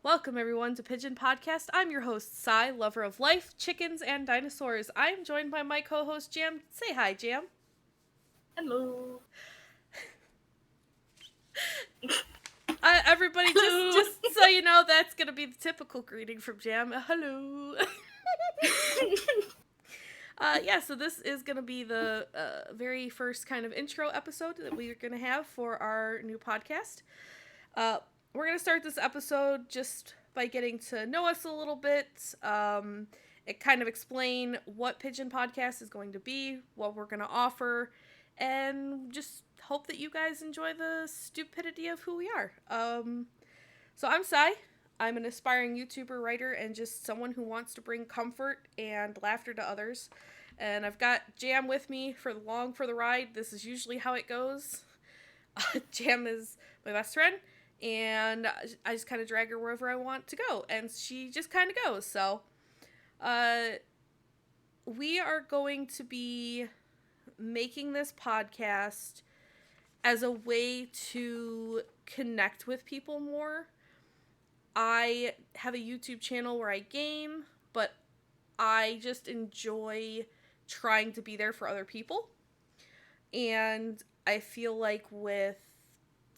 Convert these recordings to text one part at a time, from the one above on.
Welcome, everyone, to Pigeon Podcast. I'm your host, Sai, lover of life, chickens, and dinosaurs. I'm joined by my co-host, Jam. Say hi, Jam. Hello. Everybody, just so you know, that's going to be the typical greeting from Jam. Hello. So this is going to be the very first kind of intro episode that we're going to have for our new podcast. We're going to start this episode just by getting to know us a little bit. It kind of explain what Pigeon Podcast is going to be, what we're going to offer, and just hope that you guys enjoy the stupidity of who we are. So I'm Sai. I'm an aspiring YouTuber, writer, and just someone who wants to bring comfort and laughter to others. And I've got Jam with me for the ride. This is usually how it goes. Jam is my best friend, and I just kind of drag her wherever I want to go, and she just kind of goes. So, we are going to be making this podcast as a way to connect with people more. I have a YouTube channel where I game, but I just enjoy trying to be there for other people. And I feel like with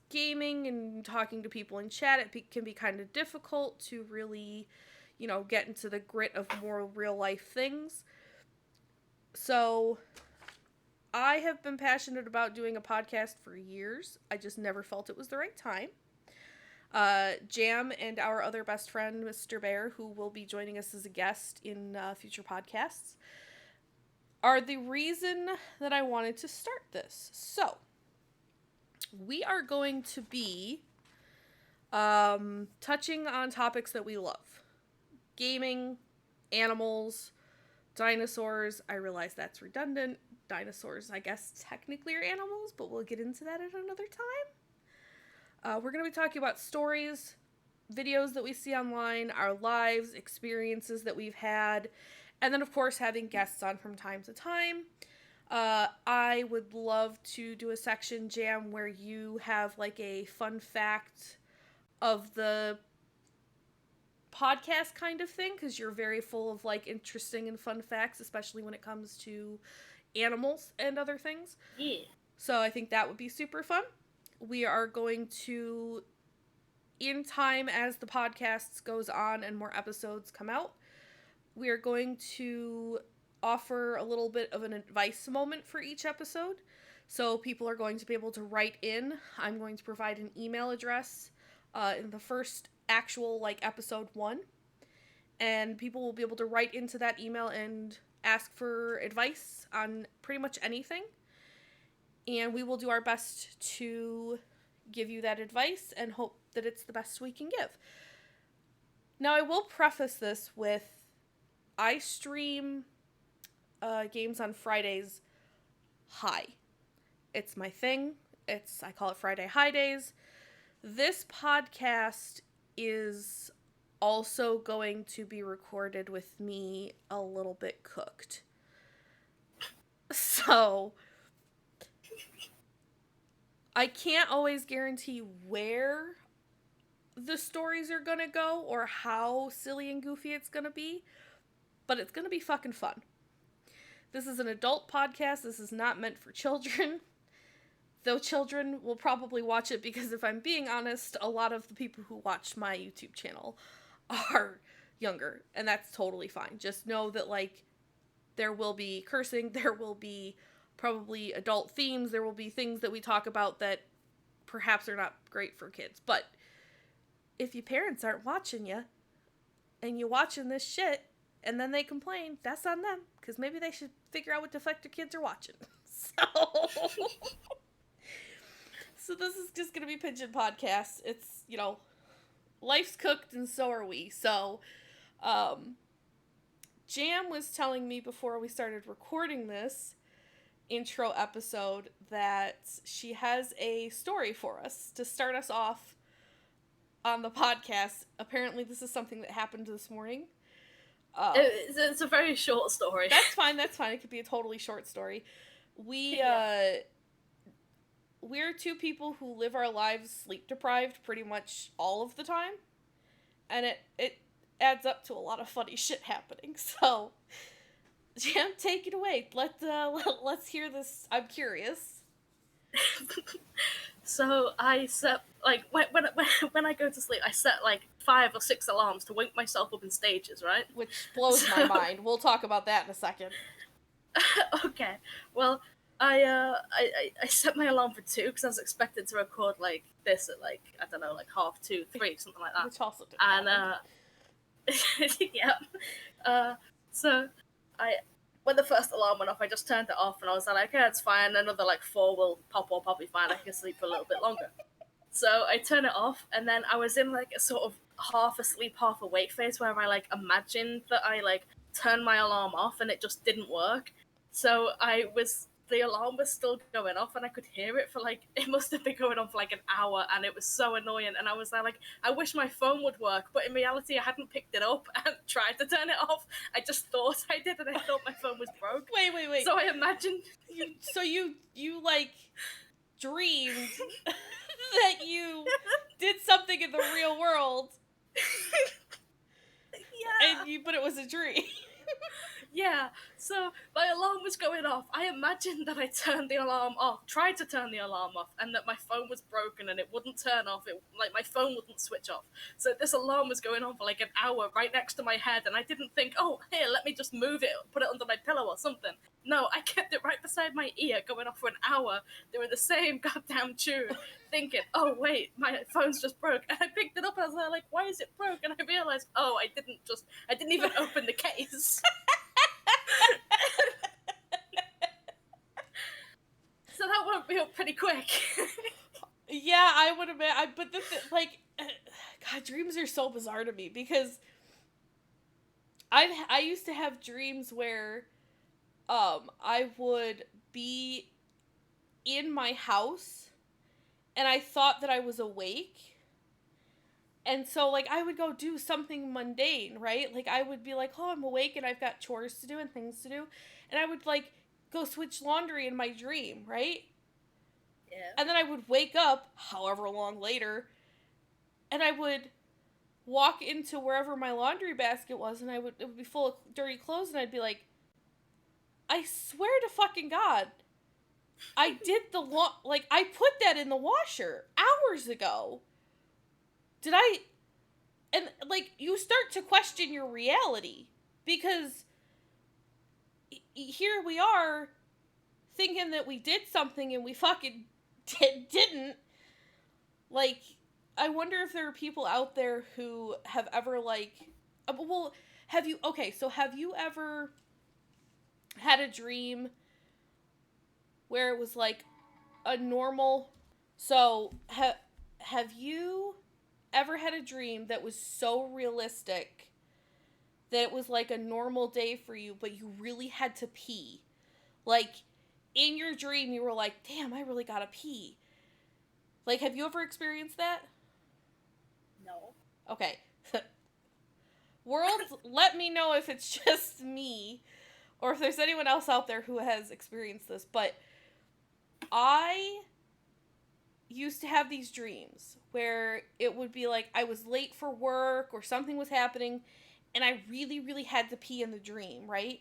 gaming and talking to people in chat, it can be kind of difficult to really, get into the grit of more real life things. So I have been passionate about doing a podcast for years. I just never felt it was the right time. Jam and our other best friend, Mr. Bear, who will be joining us as a guest in future podcasts, are the reason that I wanted to start this. So, we are going to be touching on topics that we love. Gaming, animals, dinosaurs. I realize that's redundant. Dinosaurs, I guess, technically are animals, but we'll get into that at another time. We're going to be talking about stories, videos that we see online, our lives, experiences that we've had, and then, of course, having guests on from time to time. I would love to do a section, Jam, where you have like a fun fact of the podcast kind of thing, because you're very full of like interesting and fun facts, especially when it comes to animals and other things. Yeah. So I think that would be super fun. We are going to, in time as the podcast goes on and more episodes come out, we are going to offer a little bit of an advice moment for each episode. So people are going to be able to write in. I'm going to provide an email address in the first actual episode 1. And people will be able to write into that email and ask for advice on pretty much anything. And we will do our best to give you that advice and hope that it's the best we can give. Now, I will preface this with I stream games on Fridays high. It's my thing. I call it Friday High Days. This podcast is also going to be recorded with me a little bit cooked. So I can't always guarantee where the stories are gonna go or how silly and goofy it's gonna be, but it's gonna be fucking fun. This is an adult podcast. This is not meant for children. Though children will probably watch it because, if I'm being honest, a lot of the people who watch my YouTube channel are younger, and that's totally fine. Just know that, there will be cursing, there will be probably adult themes, there will be things that we talk about that perhaps are not great for kids. But if your parents aren't watching you, and you're watching this shit, and then they complain, that's on them, because maybe they should figure out what the fuck their kids are watching. So this is just gonna be Pigeon Podcast. It's, life's cooked and so are we. So, Jam was telling me before we started recording this intro episode that she has a story for us to start us off on the podcast. Apparently this is something that happened this morning. It's a very short story. That's fine. It could be a totally short story. We're two people who live our lives sleep deprived pretty much all of the time. and it adds up to a lot of funny shit happening. So, Jam, take it away. Let's hear this. I'm curious. So I set like when I go to sleep, I set like 5 or 6 alarms to wake myself up in stages, right? Which blows my mind. We'll talk about that in a second. Okay. Well, I set my alarm for 2 because I was expected to record like this at like I don't know like 2:30, 3, something like that. Which also didn't And happen. yeah. So I when the first alarm went off, I just turned it off and I was like, okay, it's fine. Another like 4 will pop up. I'll be fine. I can sleep for a little bit longer. So I turn it off, and then I was in like a sort of half asleep, half awake phase where I like imagined that I like turned my alarm off and it just didn't work. So the alarm was still going off and I could hear it for like it must have been going on for like an hour, and it was so annoying. And I was like I wish my phone would work, but in reality I hadn't picked it up and tried to turn it off. I just thought I did, and I thought my phone was broke. Wait. So I imagined you like dreamed that you did something in the real world. Yeah. But it was a dream. Yeah, so my alarm was going off. I imagined that I turned the alarm off, tried to turn the alarm off, and that my phone was broken and it wouldn't turn off. Like my phone wouldn't switch off. So this alarm was going on for like an hour right next to my head, and I didn't think, oh, here, let me just move it, put it under my pillow or something. No, I kept it right beside my ear, going off for an hour, doing the same goddamn tune, thinking, oh wait, my phone's just broke. And I picked it up and I was like, why is it broke? And I realized, oh, I didn't even open the case. So that won't be up pretty quick. Yeah, I would admit. But God, dreams are so bizarre to me because I used to have dreams where, I would be in my house, and I thought that I was awake. And so, like, I would go do something mundane, right? Like, I would be like, oh, I'm awake and I've got chores to do and things to do. And I would, like, go switch laundry in my dream, right? Yeah. And then I would wake up, however long later, and I would walk into wherever my laundry basket was, and it would be full of dirty clothes, and I'd be like, I swear to fucking God, I did I put that in the washer hours ago. Did I? And, like, you start to question your reality, because here we are thinking that we did something and we fucking didn't. Like, I wonder if there are people out there who have ever, like, have you ever had a dream where it was like a normal, have you ever had a dream that was so realistic that it was like a normal day for you, but you really had to pee? Like, in your dream, you were like, damn, I really gotta pee. Like, have you ever experienced that? No. Okay. World, let me know if it's just me, or if there's anyone else out there who has experienced this, but I used to have these dreams where it would be like I was late for work or something was happening, and I really, really had to pee in the dream, right?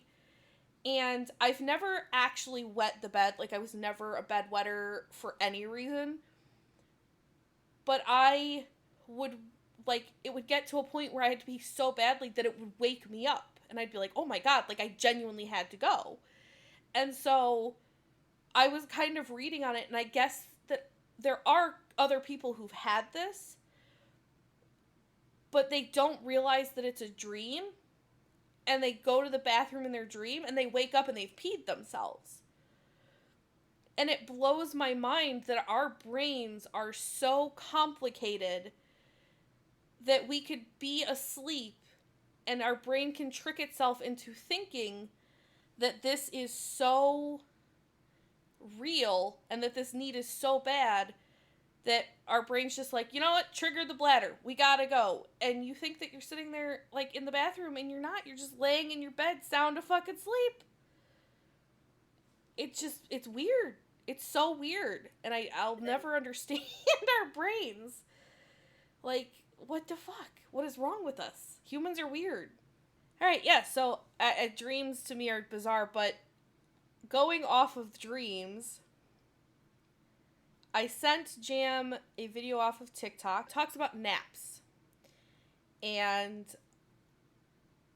And I've never actually wet the bed. Like, I was never a bedwetter for any reason. But I would, like, it would get to a point where I had to pee so badly that it would wake me up. And I'd be like, oh my God, like, I genuinely had to go. And so I was kind of reading on it, and I guess that there are other people who've had this, but they don't realize that it's a dream, and they go to the bathroom in their dream, and they wake up and they've peed themselves. And it blows my mind that our brains are so complicated that we could be asleep and our brain can trick itself into thinking that this is so real and that this need is so bad that our brain's just like, you know what, trigger the bladder, we gotta go. And you think that you're sitting there, like, in the bathroom, and you're not. You're just laying in your bed sound a fucking sleep. It's weird. It's so weird. And I'll never understand our brains. Like, what the fuck? What is wrong with us? Humans are weird. All right, yeah. So dreams to me are bizarre, but going off of dreams, I sent Jam a video off of TikTok. It talks about naps. And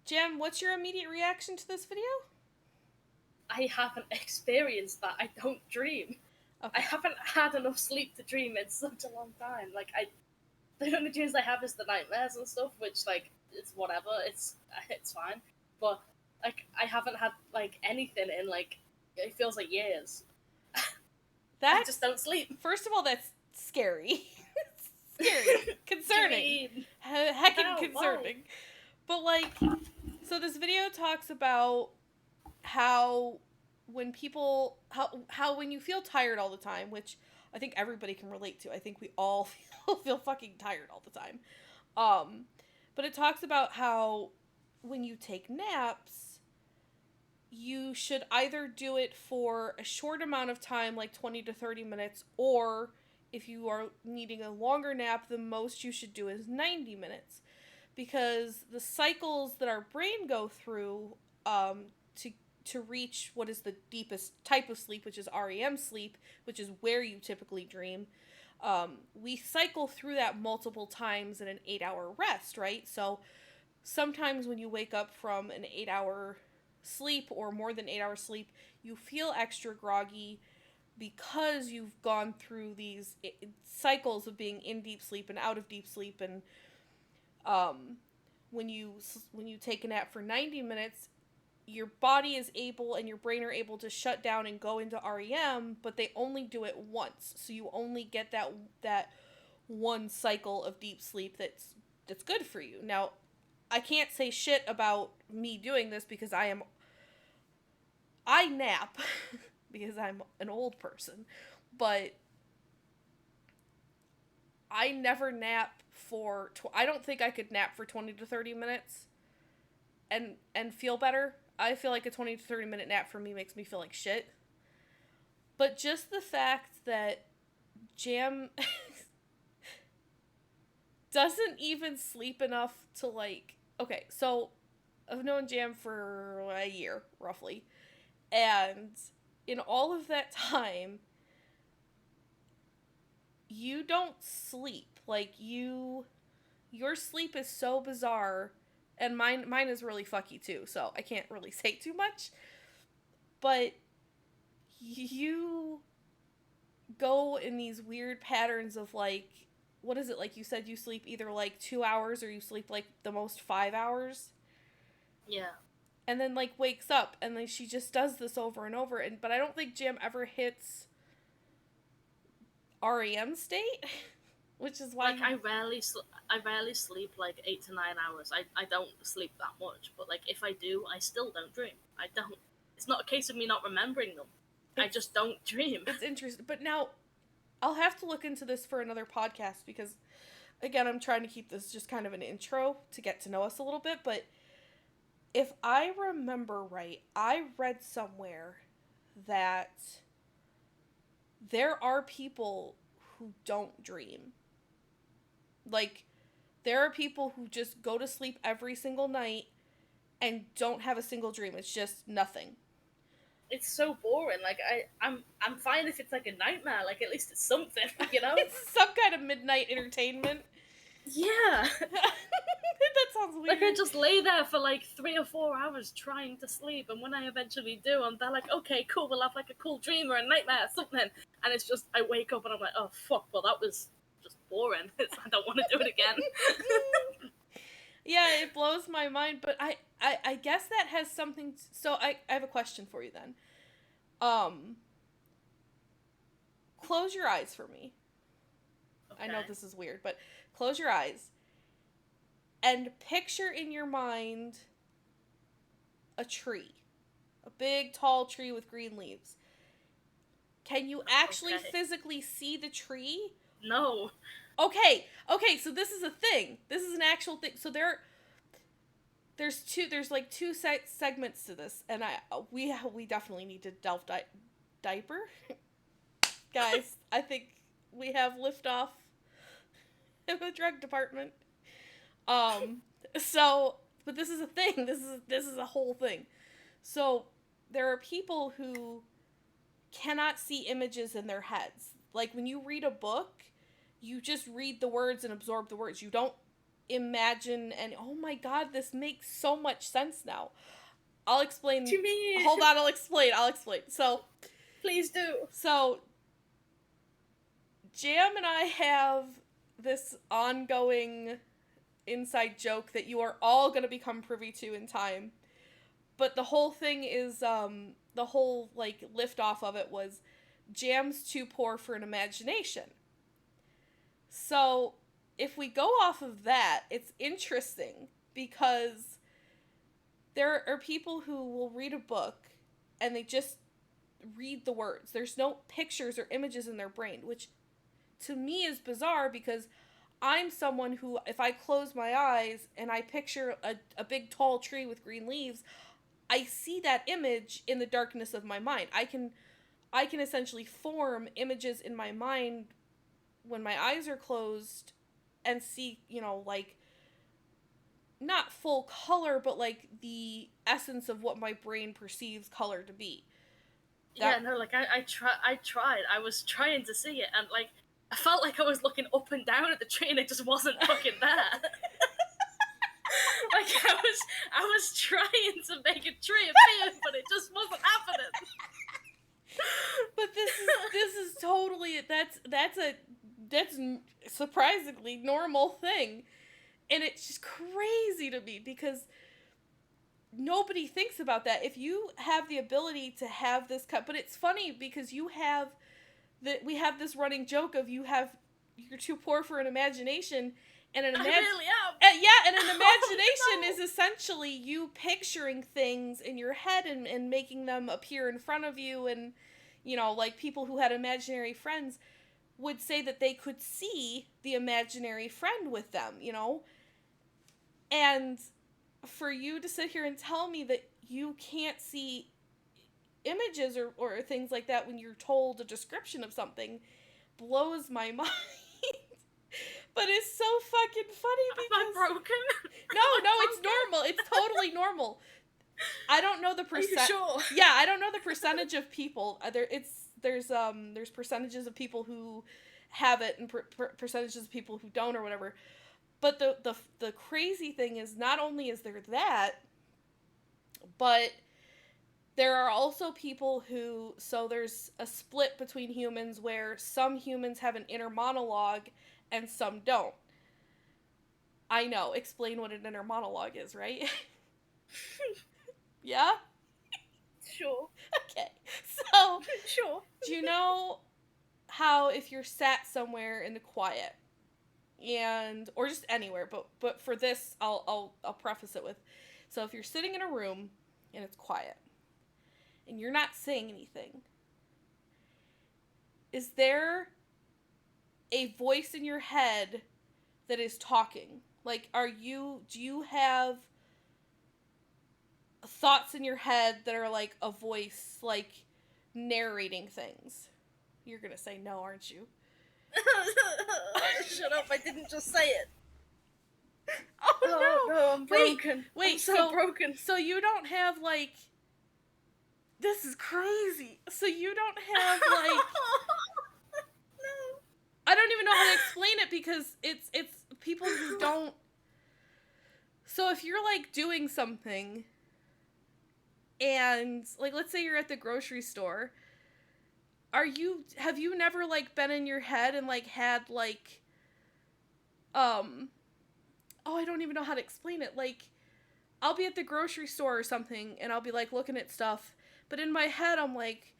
Jam, what's your immediate reaction to this video? I haven't experienced that. I don't dream. Okay. I haven't had enough sleep to dream in such a long time. Like, the only dreams I have is the nightmares and stuff, which, like, it's whatever. It's fine. But, like, I haven't had, like, anything in, like, it feels like years. I just don't sleep. First of all, that's scary. Scary. Concerning. Heckin' concerning. Why? But, like, so this video talks about how when people, how when you feel tired all the time, which I think everybody can relate to. I think we all feel fucking tired all the time. But it talks about how when you take naps, you should either do it for a short amount of time, like 20 to 30 minutes, or if you are needing a longer nap, the most you should do is 90 minutes. Because the cycles that our brain go through to reach what is the deepest type of sleep, which is REM sleep, which is where you typically dream, we cycle through that multiple times in an 8-hour rest, right? So sometimes when you wake up from an 8-hour sleep or more than 8 hours sleep, you feel extra groggy because you've gone through these cycles of being in deep sleep and out of deep sleep. And when you take a nap for 90 minutes, your body is able and your brain are able to shut down and go into REM, but they only do it once. So you only get that one cycle of deep sleep that's good for you. Now, I can't say shit about me doing this because I nap because I'm an old person, but I never nap for I don't think I could nap for 20 to 30 minutes and feel better. I feel like a 20 to 30 minute nap for me makes me feel like shit. But just the fact that Jam doesn't even sleep enough to, like, okay, so I've known Jam for a year, roughly. And in all of that time, you don't sleep. Like, your sleep is so bizarre. And mine is really fucky too, so I can't really say too much. But you go in these weird patterns of, like, what is it? Like, you said you sleep either, like, 2 hours or you sleep, like, the most 5 hours. Yeah. And then, like, wakes up, and then she just does this over and over. But I don't think Jam ever hits REM state. Which is why, like, I rarely sleep like 8 to 9 hours. I don't sleep that much, but, like, if I do, I still don't dream. I don't. It's not a case of me not remembering them. I just don't dream. It's interesting, but now I'll have to look into this for another podcast because, again, I'm trying to keep this just kind of an intro to get to know us a little bit. But if I remember right, I read somewhere that there are people who don't dream. Like, there are people who just go to sleep every single night and don't have a single dream. It's just nothing. It's so boring. Like, I'm fine if it's like a nightmare. Like, at least it's something, you know? It's some kind of midnight entertainment. Yeah. That sounds weird. Like, I just lay there for like 3 or 4 hours trying to sleep, and when I eventually do, they're like, okay, cool, we'll have like a cool dream or a nightmare or something. And it's just, I wake up and I'm like, oh fuck, well that was just boring. I don't want to do it again. Yeah, it blows my mind, but I guess that has something so I have a question for you then. Close your eyes for me. Okay. I know this is weird, but close your eyes and picture in your mind a tree. A big, tall tree with green leaves. Can you actually physically see the tree? No. Okay, so this is a thing. This is an actual thing. So there's like two segments to this, and we definitely need to delve diaper. Guys, I think we have liftoff in the drug department. Um, so, but this is a thing. This is a whole thing. So, there are people who cannot see images in their heads. Like when you read a book, you just read the words and absorb the words. You don't imagine and oh my god, this makes so much sense now. I'll explain. To me. Hold on, I'll explain. So, please do. So, Jam and I have this ongoing inside joke that you are all going to become privy to in time. But the whole thing is, the whole, like, lift off of it was Jam's too poor for an imagination. So, if we go off of that, it's interesting because there are people who will read a book and they just read the words. There's no pictures or images in their brain, which to me is bizarre because I'm someone who, if I close my eyes and I picture a big tall tree with green leaves, I see that image in the darkness of my mind. I can essentially form images in my mind when my eyes are closed and see, like, not full color, but like the essence of what my brain perceives color to be. I tried. I was trying to see it, and like I felt like I was looking up and down at the tree, and it just wasn't fucking there. Like I was trying to make a tree appear, but it just wasn't happening. But this is totally that's a surprisingly normal thing, and it's just crazy to me because nobody thinks about that. If you have the ability to have this cut, but it's funny because we have this running joke of you're too poor for an imagination, and I really am. And an imagination is essentially you picturing things in your head and making them appear in front of you, and like people who had imaginary friends would say that they could see the imaginary friend with them, and for you to sit here and tell me that you can't see images or things like that when you're told a description of something blows my mind. But it's so fucking funny because... Am I broken? No, it's normal. It's totally normal. I don't know the percent. Are you sure? Yeah, I don't know the percentage of people. There's percentages of people who have it and percentages of people who don't or whatever. But the crazy thing is not only is there that, but there are also people who, so there's a split between humans where some humans have an inner monologue and some don't. I know, explain what an inner monologue is, right? Yeah? Sure. Okay, so... Sure. Do you know how if you're sat somewhere in the quiet, or just anywhere, but for this, I'll preface it with, so if you're sitting in a room and it's quiet, and you're not saying anything, is there a voice in your head that is talking? Like, do you have thoughts in your head that are like a voice, like, narrating things? You're gonna say no, aren't you? Shut up, I didn't just say it. Oh no, I'm broken. Wait, I'm so broken. So you don't have, like... This is crazy. So you don't have, like... No. I don't even know how to explain it because it's people who don't... So if you're, like, doing something, and, like, let's say you're at the grocery store, have you never, like, been in your head and, like, had, like, I don't even know how to explain it. Like, I'll be at the grocery store or something, and I'll be, like, looking at stuff, but in my head, I'm, like,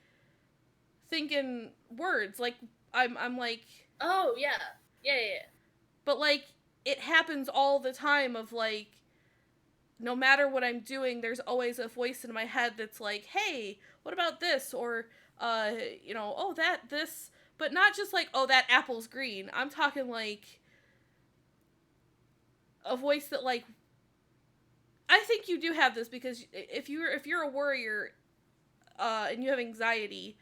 thinking words. Like, I'm like... Oh, yeah. Yeah. But, like, it happens all the time of, like, no matter what I'm doing, there's always a voice in my head that's like, hey, what about this? Or, oh, this. But not just like, oh, that apple's green. I'm talking, like, a voice that, like, I think you do have this because if you're a worrier, and you have anxiety,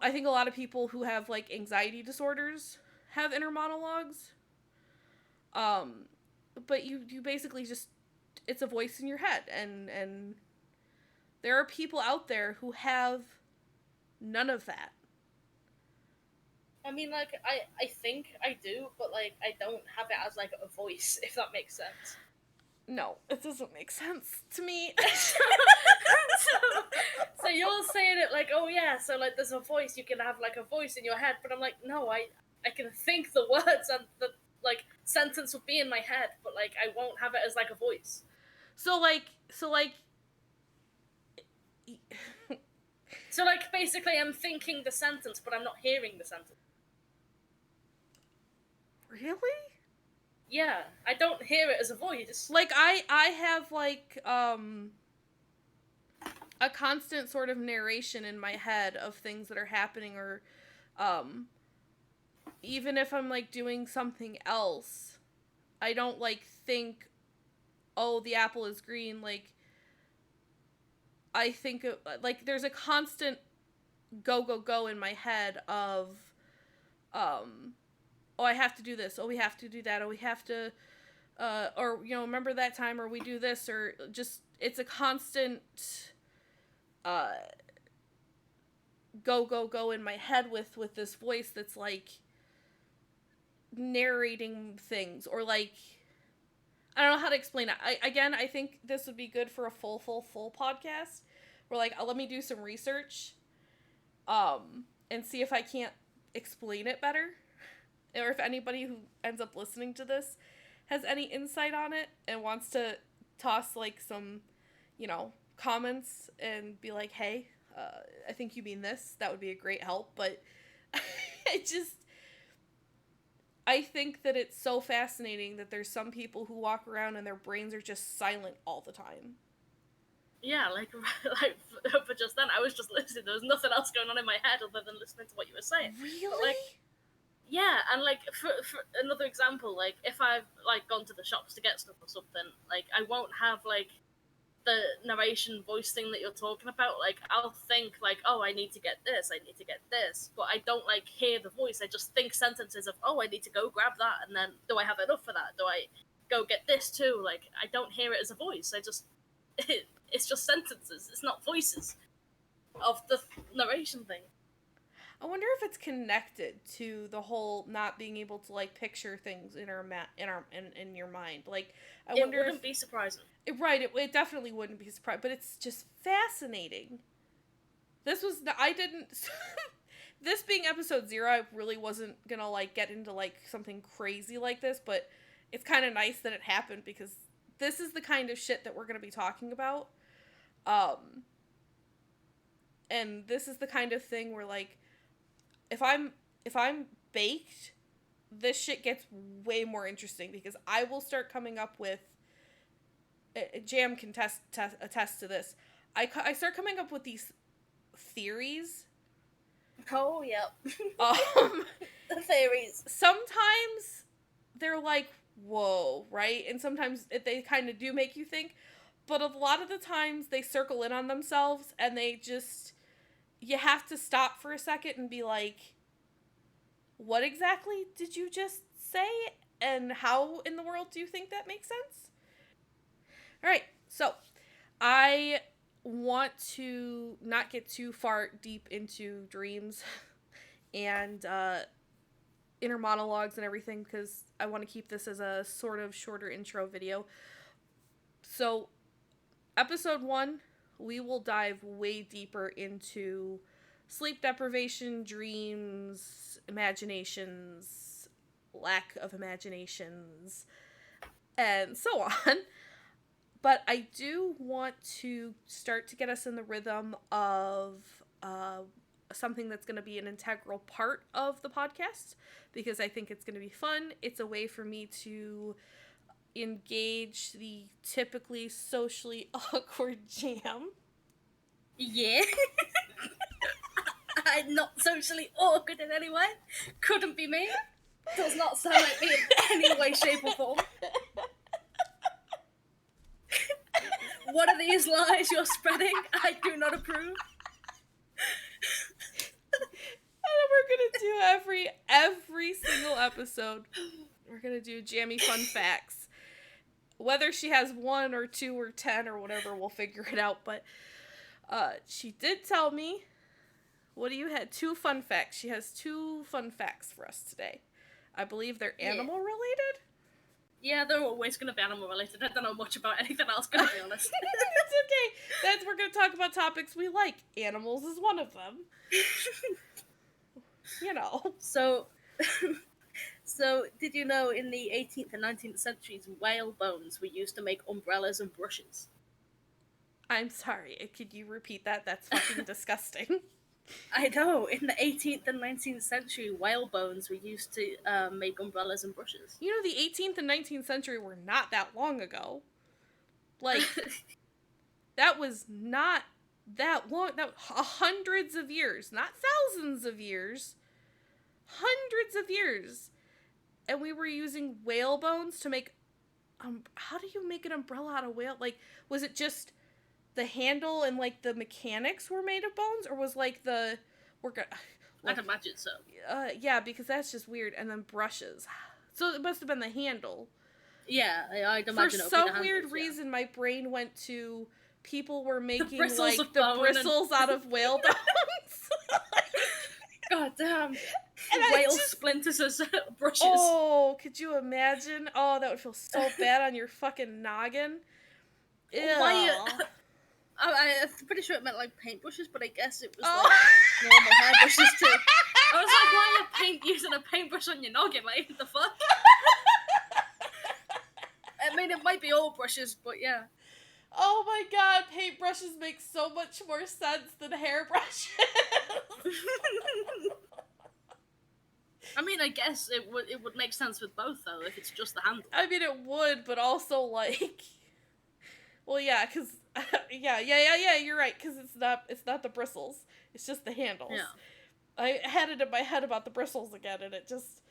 I think a lot of people who have, like, anxiety disorders have inner monologues. But you basically just, it's a voice in your head, and there are people out there who have none of that. I mean, like, I think I do, but, like, I don't have it as, like, a voice, if that makes sense. No, it doesn't make sense to me. So you're saying it like, oh yeah, so, like, there's a voice, you can have, like, a voice in your head, but I'm like, no, I can think the words and the, like, sentence would be in my head, but, like, I won't have it as, like, a voice. So, like... So, like, basically I'm thinking the sentence, but I'm not hearing the sentence. Really? Yeah, I don't hear it as a voice. Like, I have, like, a constant sort of narration in my head of things that are happening, or, even if I'm, like, doing something else, I don't, like, think, oh, the apple is green, like, I think, like, there's a constant go in my head of, oh, I have to do this, oh, we have to do that, oh, we have to, or, you know, remember that time, or we do this, or just, it's a constant, go in my head with this voice that's, like, narrating things, or, like, I don't know how to explain it. I think this would be good for a full podcast, where, like, let me do some research, and see if I can't explain it better, or if anybody who ends up listening to this has any insight on it and wants to toss, like, some, you know, comments and be like, hey, I think you mean this. That would be a great help. But I think that it's so fascinating that there's some people who walk around and their brains are just silent all the time. Yeah, like for just then, I was just listening. There was nothing else going on in my head other than listening to what you were saying. Really? But, like, yeah, and, like, for another example, like, if I've, like, gone to the shops to get stuff or something, like, I won't have, like, the narration voice thing that you're talking about. Like, I'll think, like, oh, I need to get this, but I don't, like, hear the voice. I just think sentences of, oh, I need to go grab that, and then, do I have enough for that? Do I go get this too? Like, I don't hear it as a voice. I just, it's just sentences. It's not voices of the narration thing. I wonder if it's connected to the whole not being able to, like, picture things in your mind. Like, I wonder it wouldn't be surprising. Right, it definitely wouldn't be surprising, but it's just fascinating. This being episode 0, I really wasn't gonna, like, get into, like, something crazy like this, but it's kind of nice that it happened, because this is the kind of shit that we're gonna be talking about. And this is the kind of thing where, like, if I'm baked, this shit gets way more interesting, because I will start coming up with, Jam can attest to this, I start coming up with these theories. Oh, yep. The theories. Sometimes they're like, whoa, right? And sometimes they kind of do make you think, but a lot of the times they circle in on themselves, and they just, you have to stop for a second and be like, what exactly did you just say? And how in the world do you think that makes sense? Alright, so I want to not get too far deep into dreams and inner monologues and everything, because I want to keep this as a sort of shorter intro video. So, episode 1, we will dive way deeper into sleep deprivation, dreams, imaginations, lack of imaginations, and so on. But I do want to start to get us in the rhythm of something that's going to be an integral part of the podcast, because I think it's going to be fun. It's a way for me to engage the typically socially awkward Jam. Yeah. I'm not socially awkward in any way. Couldn't be me. Does not sound like me in any way, shape, or form. What are these lies you're spreading? I do not approve. And we're gonna do every single episode. We're gonna do jammy fun facts. Whether she has 1 or 2 or 10 or whatever, we'll figure it out. But she did tell me, what do you have? 2 fun facts. She has 2 fun facts for us today. I believe they're animal related. Yeah, they're always going to be animal related. I don't know much about anything else, gonna be honest. It's okay. We're going to talk about topics we like. Animals is one of them. You know. So, did you know in the 18th and 19th centuries, whale bones were used to make umbrellas and brushes? I'm sorry. Could you repeat that? That's fucking disgusting. I know. In the 18th and 19th century, whale bones were used to make umbrellas and brushes. You know, the 18th and 19th century were not that long ago. Like, that was not that long. That hundreds of years, not thousands of years. Hundreds of years. And we were using whale bones to make... how do you make an umbrella out of whale? Like, was it just... the handle and, like, the mechanics were made of bones? Or was, like, the... I'd imagine so. Yeah, because that's just weird. And then brushes. So it must have been the handle. Yeah, I'd imagine. For some weird reason, my brain went to... people were making, like, the bristles out of whale bones. God damn. Whale splinters as brushes. Oh, could you imagine? Oh, that would feel so bad on your fucking noggin. Ew. I'm pretty sure it meant, like, paintbrushes, but I guess it was, like, normal hairbrushes, too. I was like, why are you using a paintbrush on your noggin? Like, what the fuck? I mean, it might be all brushes, but yeah. Oh my god, paintbrushes make so much more sense than hairbrushes. I mean, I guess it would make sense with both, though, if it's just the handle. I mean, it would, but also, like... well, yeah, because... yeah, you're right, because it's not the bristles. It's just the handles. Yeah. I had it in my head about the bristles again, and it just...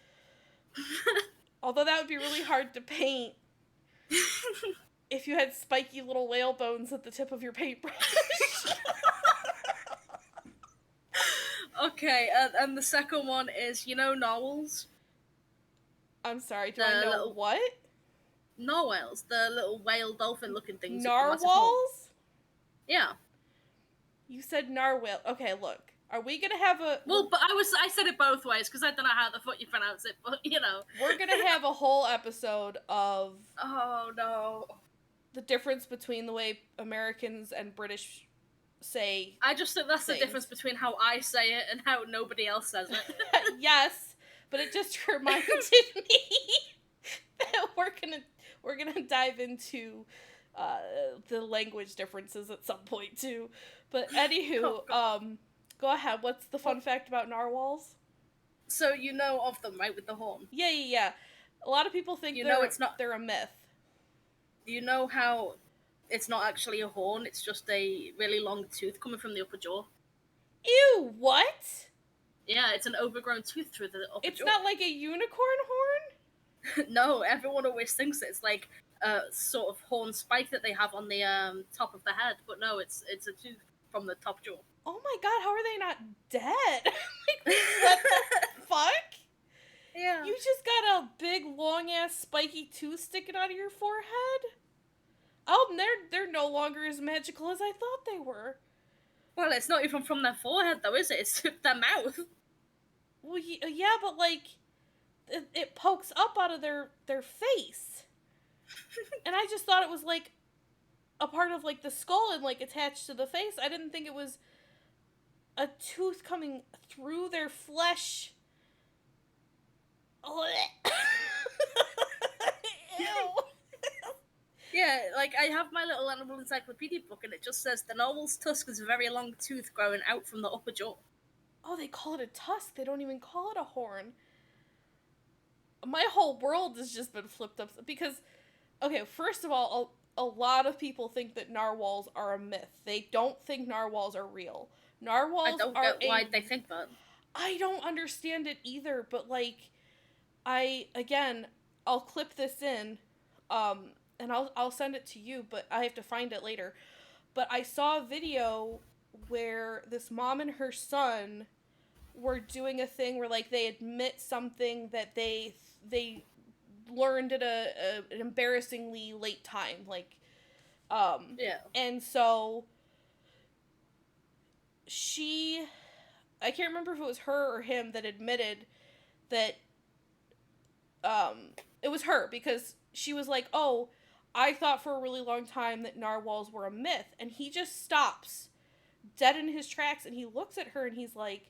although that would be really hard to paint if you had spiky little whale bones at the tip of your paintbrush. Okay, and the second one is, you know, narwhals? I'm sorry, do I know what? Narwhals, the little whale dolphin looking things. Narwhals? Yeah. You said narwhal. Okay, look. Are we gonna have a... well, but I said it both ways, because I don't know how the fuck you pronounce it, but, you know. We're gonna have a whole episode of... oh, no. the difference between the way Americans and British say... I just think that's the difference between how I say it and how nobody else says it. Yes, but it just reminded me that we're gonna dive into the language differences at some point too. But anywho, go ahead. What's the fun fact about narwhals? So you know of them, right, with the horn? Yeah. A lot of people think they're a myth. Do you know how it's not actually a horn, it's just a really long tooth coming from the upper jaw? Ew, what? Yeah, it's an overgrown tooth through the upper jaw. It's not like a unicorn horn? No, everyone always thinks it's like a sort of horn spike that they have on the top of the head, but no, it's a tooth from the top jaw. Oh my god, how are they not dead? Like, what the fuck? Yeah. You just got a big, long-ass, spiky tooth sticking out of your forehead? Oh, they're no longer as magical as I thought they were. Well, it's not even from their forehead, though, is it? It's their mouth. Well, yeah, but, like, it pokes up out of their face. And I just thought it was, like, a part of, like, the skull and, like, attached to the face. I didn't think it was a tooth coming through their flesh. Ew. Yeah, like, I have my little animal encyclopedia book, and it just says the narwhal's tusk is a very long tooth growing out from the upper jaw. Oh, they call it a tusk. They don't even call it a horn. My whole world has just been flipped up. Because, okay, first of all, a lot of people think that narwhals are a myth. They don't think narwhals are real. Narwhals I don't get why they think that. I don't understand it either, but, like, I'll clip this in, and I'll send it to you, but I have to find it later. But I saw a video where this mom and her son were doing a thing where, like, they admit something that they learned at an embarrassingly late time, like, Yeah. and so I can't remember if it was her or him that admitted that, it was her, because she was like, oh, I thought for a really long time that narwhals were a myth, and he just stops dead in his tracks, and he looks at her, and he's like,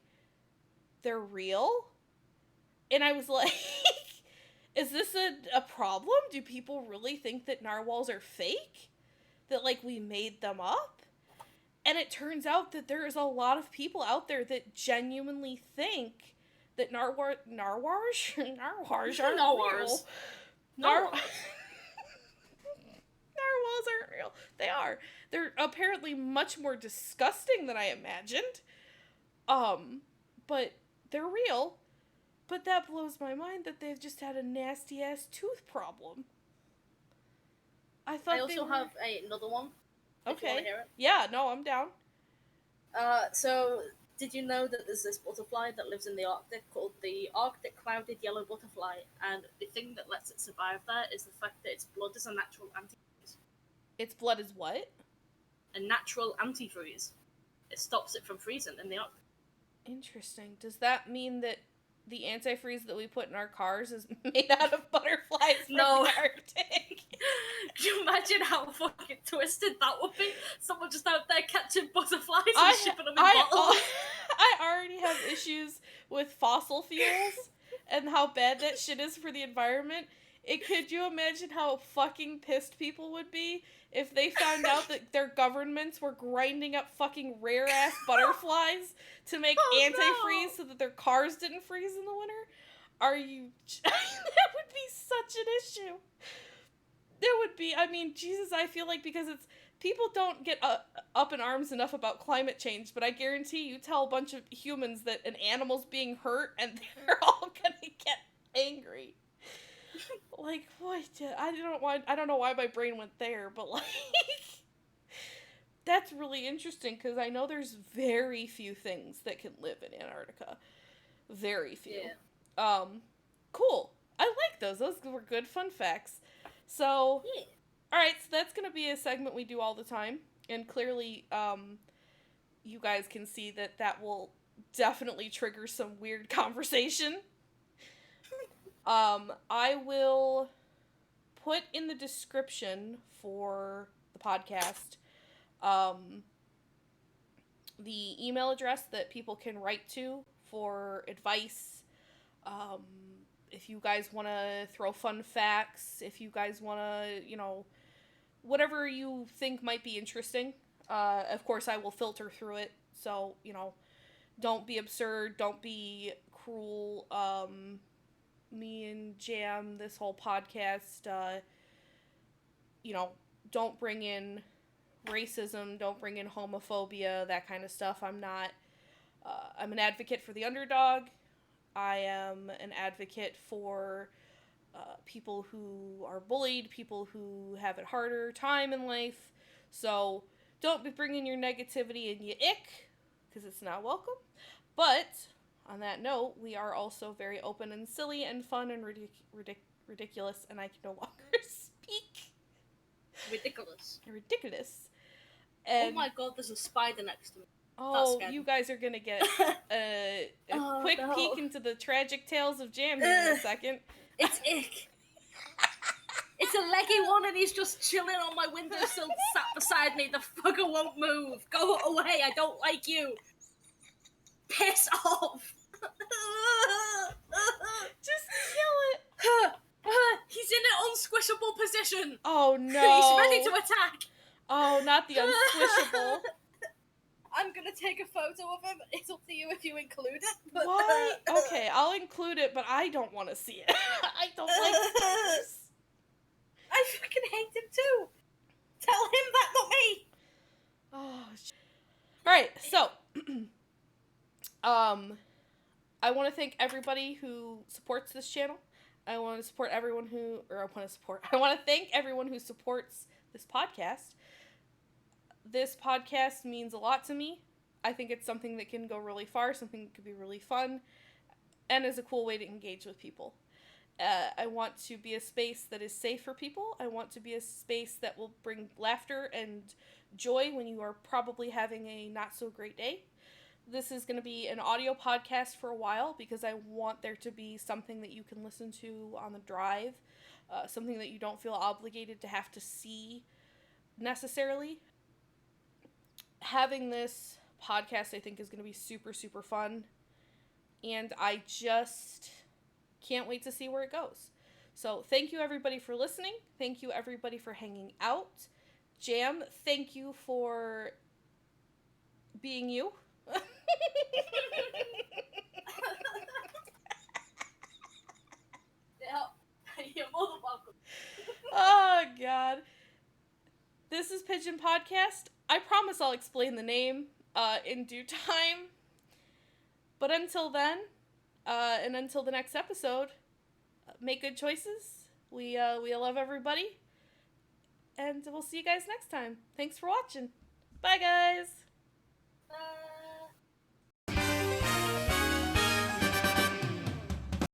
they're real? And I was like, is this a problem? Do people really think that narwhals are fake? That, like, we made them up? And it turns out that there's a lot of people out there that genuinely think that narwhals aren't real. Narwhals aren't real. They are. They're apparently much more disgusting than I imagined. But they're real. But that blows my mind that they've just had a nasty ass tooth problem. I thought I also have another one. If you want to Okay. hear it. Yeah, no, I'm down. So did you know that there's this butterfly that lives in the Arctic called the Arctic clouded yellow butterfly, and the thing that lets it survive there is the fact that its blood is a natural antifreeze. Its blood is what? A natural antifreeze. It stops it from freezing in the Arctic. Interesting. Does that mean that the antifreeze that we put in our cars is made out of butterflies from No. the Arctic? Can you imagine how fucking twisted that would be? Someone just out there catching butterflies and shipping them in bottles. I already have issues with fossil fuels and how bad that shit is for the environment. Could you imagine how fucking pissed people would be if they found out that their governments were grinding up fucking rare-ass butterflies to make antifreeze so that their cars didn't freeze in the winter? Are you... that would be such an issue. There would be... I mean, Jesus, I feel like because it's... People don't get up in arms enough about climate change, but I guarantee you tell a bunch of humans that an animal's being hurt and they're all gonna get angry. Like, what? I don't know why my brain went there, but, like, that's really interesting, because I know there's very few things that can live in Antarctica. Very few. Yeah. Cool. I like those. Those were good fun facts. So, Yeah. alright, so that's gonna be a segment we do all the time, and clearly, you guys can see that will definitely trigger some weird conversation. I will put in the description for the podcast, the email address that people can write to for advice, if you guys want to throw fun facts, if you guys want to, whatever you think might be interesting. Of course, I will filter through it, so, don't be absurd, don't be cruel. Me and Jam, this whole podcast, don't bring in racism, don't bring in homophobia, that kind of stuff. I'm an advocate for the underdog. I am an advocate for people who are bullied, people who have it harder time in life. So don't be bringing your negativity and your ick, because it's not welcome. But on that note, we are also very open and silly and fun and ridiculous, and I can no longer speak. Ridiculous. And, oh my god, there's a spider next to me. Oh, you guys are gonna get a quick peek into the tragic tales of Jam here in a second. It's ick. It's a leggy one, and he's just chilling on my windowsill, sat beside me. The fucker won't move. Go away. I don't like you. Piss off. Just kill it. He's in an unsquishable position. Oh no. He's ready to attack. Oh, not the unsquishable. I'm gonna take a photo of him. It's up to you if you include it. But, why? Okay, I'll include it, but I don't want to see it. I don't like spiders. I fucking hate him too. Tell him that, not me. Oh, alright, so I want to thank everybody who supports this channel. I want to thank everyone who supports this podcast. This podcast means a lot to me. I think it's something that can go really far, something that could be really fun, and is a cool way to engage with people. I want to be a space that is safe for people. I want to be a space that will bring laughter and joy when you are probably having a not so great day. This is going to be an audio podcast for a while because I want there to be something that you can listen to on the drive, something that you don't feel obligated to have to see necessarily. Having this podcast, I think, is going to be super, super fun. And I just can't wait to see where it goes. So, thank you everybody for listening. Thank you everybody for hanging out. Jam, thank you for being you. Yeah, you're more than welcome. Oh, God. This is Pigeon Podcast. I promise I'll explain the name in due time. But until then, and until the next episode, make good choices. We love everybody. And we'll see you guys next time. Thanks for watching. Bye, guys.